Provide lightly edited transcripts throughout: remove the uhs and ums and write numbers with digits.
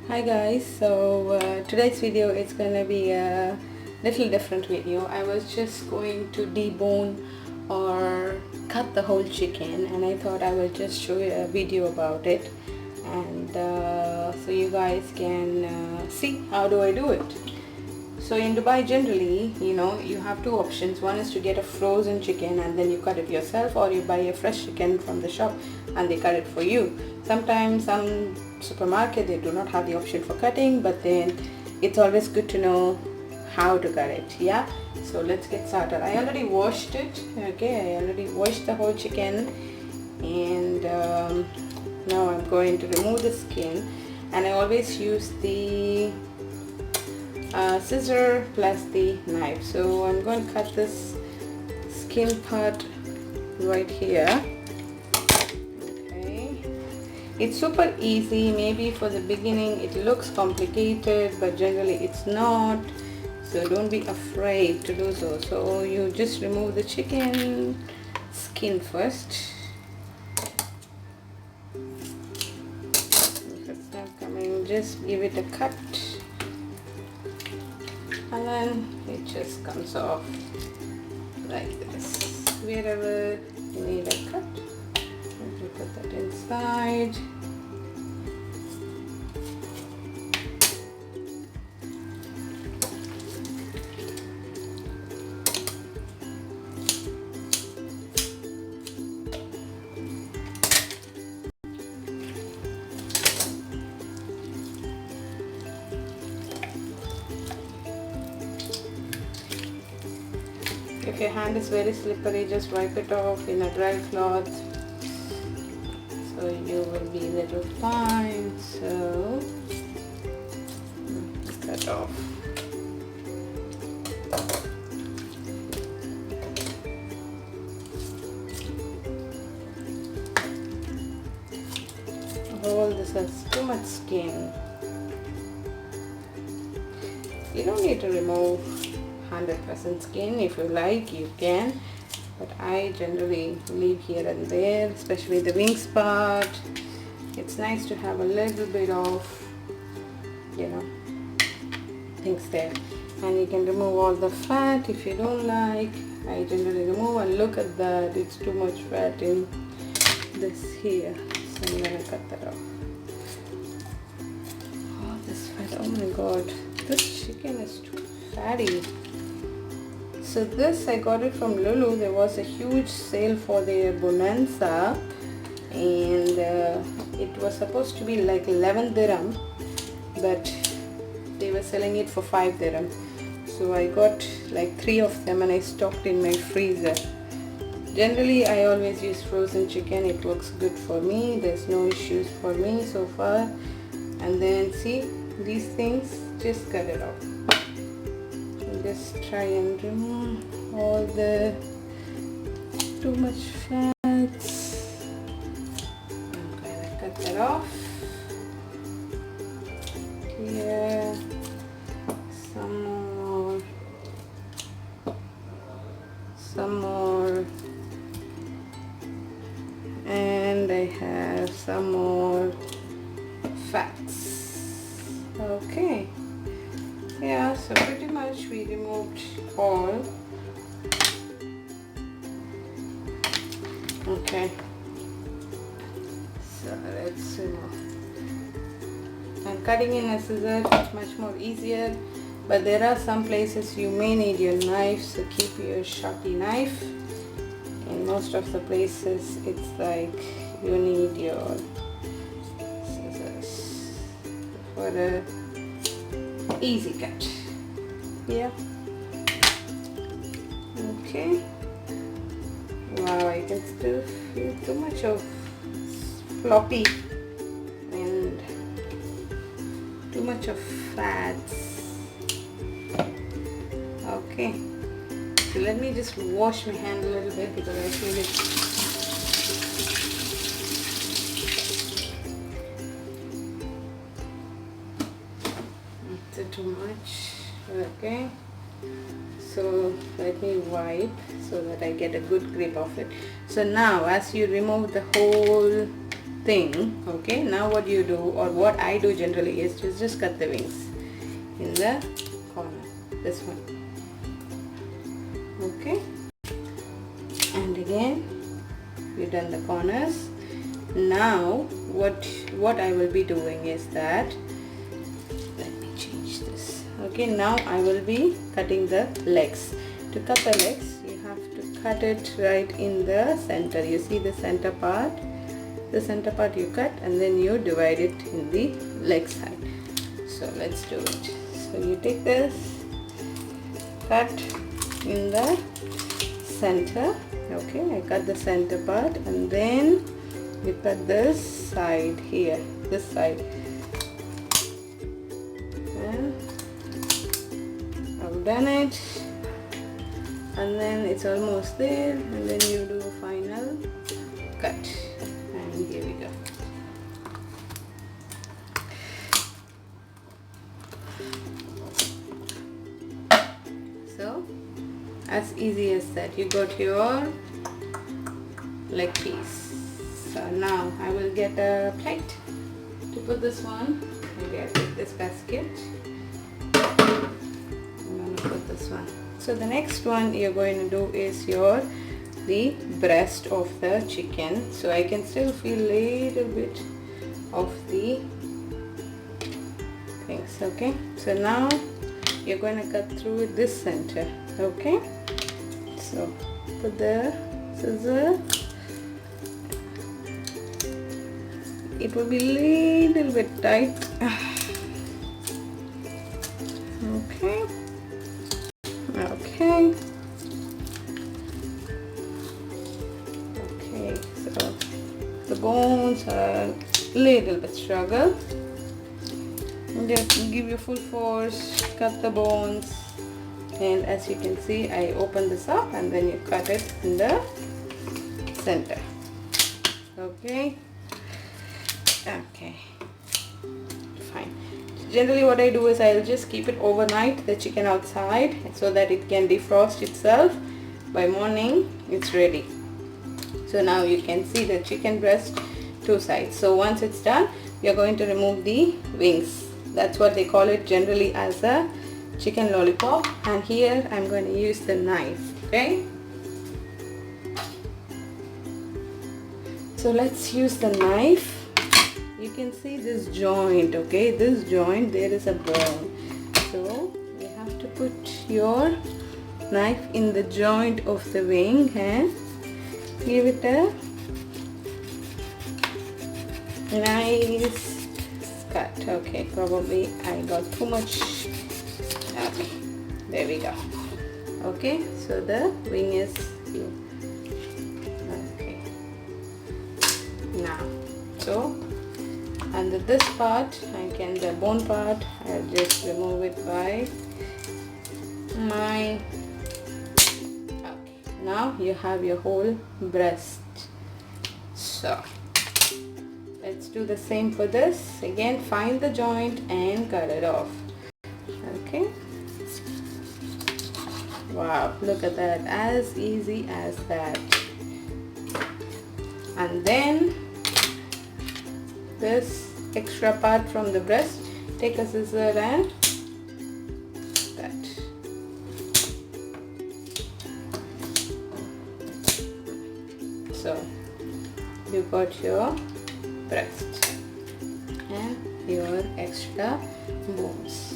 Hi guys, so today's video is gonna be a little different video. I was just going to debone or cut the whole chicken, and I thought I will just show you a video about it, and so you guys can see how do I do it. So in Dubai generally, you have two options. One is to get a frozen chicken and then you cut it yourself, or you buy a fresh chicken from the shop and they cut it for you. Sometimes some supermarket they do not have the option for cutting, but then it's always good to know how to cut it. Yeah, so let's get started. I already washed it. Okay, I already washed the whole chicken, and now I'm going to remove the skin, and I always use the scissor plus the knife. So I'm going to cut this skin part right here. Okay, it's super easy. Maybe for the beginning it looks complicated, but generally it's not, so don't be afraid to do so. So you just remove the chicken skin first. If it's not coming, just give it a cut, and then it just comes off like this. Wherever you need a cut, you put that inside. If your hand is very slippery, just wipe it off in a dry cloth, so you will be a little fine. So cut off. Oh, this has too much skin. You don't need to remove 100% skin. If you like, you can, but I generally leave here and there, especially the wings part. It's nice to have a little bit of things there, and you can remove all the fat if you don't like. I generally remove, and look at that, it's too much fat in this here, so I'm gonna cut that off. Oh, this fat, oh my god, this chicken is too fatty. So this, I got it from Lulu. There was a huge sale for their bonanza, and it was supposed to be like 11 dirham, but they were selling it for 5 dirham. So I got like 3 of them and I stocked in my freezer. Generally I always use frozen chicken. It works good for me. There's no issues for me so far. And then see these things, just cut it off. Just try and remove all the too much fats. I'm gonna cut that off. Here, some more, and I have some more fats. Okay. Yeah, so pretty much we removed all. Okay, so let's remove. And cutting in a scissor is much more easier, but there are some places you may need your knife, so keep your sharpie knife. In most of the places it's like you need your scissors for a easy cut. Yeah. Okay. Wow, I can still feel too much of floppy and too much of fats. Okay. So let me just wash my hand a little bit because I feel it. Too much. Okay, so let me wipe so that I get a good grip of it. So now as you remove the whole thing. Okay, now what you do, or what I do generally, is just cut the wings in the corner, this one. Okay, and again we've done the corners. Now what I will be doing is that, let me change this. Okay, now I will be cutting the legs. To cut the legs, you have to cut it right in the center. You see the center part? The center part you cut, and then you divide it in the leg side. So let's do it. So you take this, cut in the center. Okay, I cut the center part, and then you cut this side here, this side. And I've done it, and then it's almost there, and then you do a final cut, and here we go. So as easy as that, you got your leg piece. So now I will get a plate to put this one. Maybe I'll take this basket. I'm going to put this one. So the next one you're going to do is the breast of the chicken. So I can still feel a little bit of the things. Okay, so now you're going to cut through this center. Okay, so put the scissor. It will be a little bit tight. Okay. Okay. Okay, so the bones are a little bit struggle. Just give you full force, cut the bones, and as you can see, I open this up and then you cut it in the center. Okay. Okay, fine. Generally what I do is I'll just keep it overnight, the chicken outside, so that it can defrost itself. By morning it's ready. So now you can see the chicken breast, two sides. So once it's done, we are going to remove the wings. That's what they call it generally, as a chicken lollipop. And here I'm going to use the knife. Okay, so let's use the knife. You can see this joint. Okay, this joint, there is a bone, so you have to put your knife in the joint of the wing and give it a nice cut. Okay, probably I got too much. Okay, there we go. Okay, so the wing is here. Okay, now so under this part, the bone part, I'll just remove it by my. Okay, now you have your whole breast. So let's do the same for this. Again, find the joint and cut it off. Okay. Wow, look at that, as easy as that. And then this extra part from the breast, take a scissor and cut. So you got your breast and your extra bones.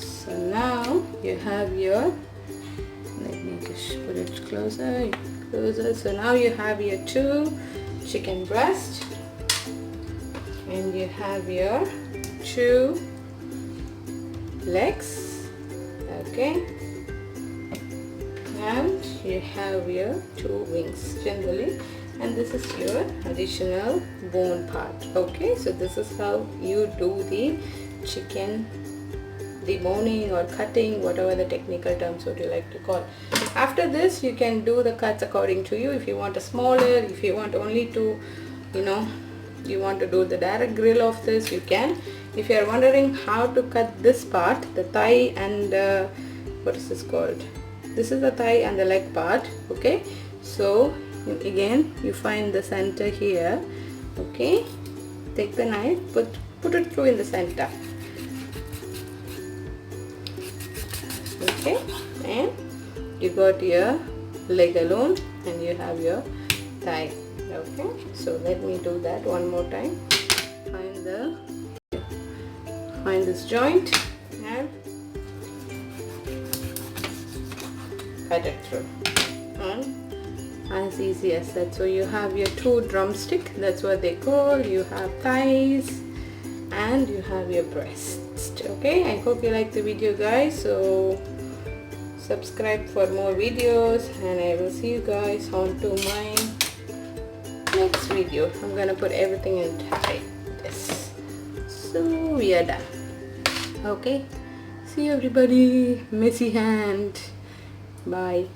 So now you have your, let me just put it closer. So now you have your two chicken breast, and you have your two legs. Okay, and you have your two wings generally, and this is your additional bone part. Okay, so this is how you do the chicken deboning or cutting, whatever the technical terms would you like to call. After this, you can do the cuts according to you. If you want a smaller, if you want only to, you want to do the direct grill of this, you can. If you are wondering how to cut this part, the thigh and what is this called? This is the thigh and the leg part. Okay, so again you find the center here, Okay, take the knife, put it through in the center. Okay, and you got your leg alone and you have your thigh. Okay, so let me do that one more time. Find this joint and cut it through. And as easy as that. So you have your two drumstick, that's what they call. You have thighs and you have your breasts. Okay, I hope you like the video, guys. So subscribe for more videos and I will see you guys on to my next video. I'm gonna put everything inside this. So we are done. Okay, see you everybody. Messy hand. Bye.